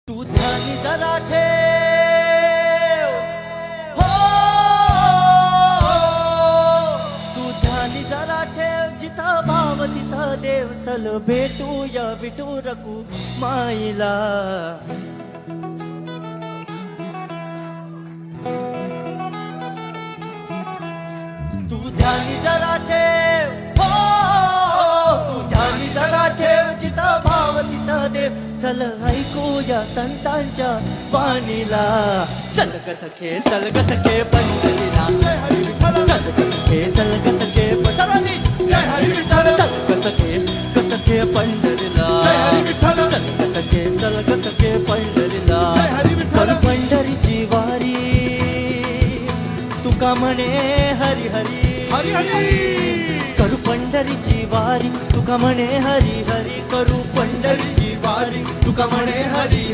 तू ध्यानी जरा ठेव, हो तू ध्यानी जरा ठेव, जिथं भाव तिथं देव. चल भेटूया विठू रकू माईला. तू ध्यानी जरा ठेव, हो तू ध्यानी जरा ठेव, जिथं भाव तिथं देव. चल ऐकूया संतांच्या वाणीला. चल ग सखे, चल ग सखे पंढरीला. चल ग सखे, चल ग सखे पंढरीला. चल ग सखे, ग सखे पंढरीला. चल ग सखे, चल ग सखे पंढरीला. कर पंढरीची वारी, तुका म्हणे हरी हरी हरी हरी. करू पंढरीची वारी, तुका म्हणे हरी हरी. करू पंढरीची वारी, तुका म्हणे हरी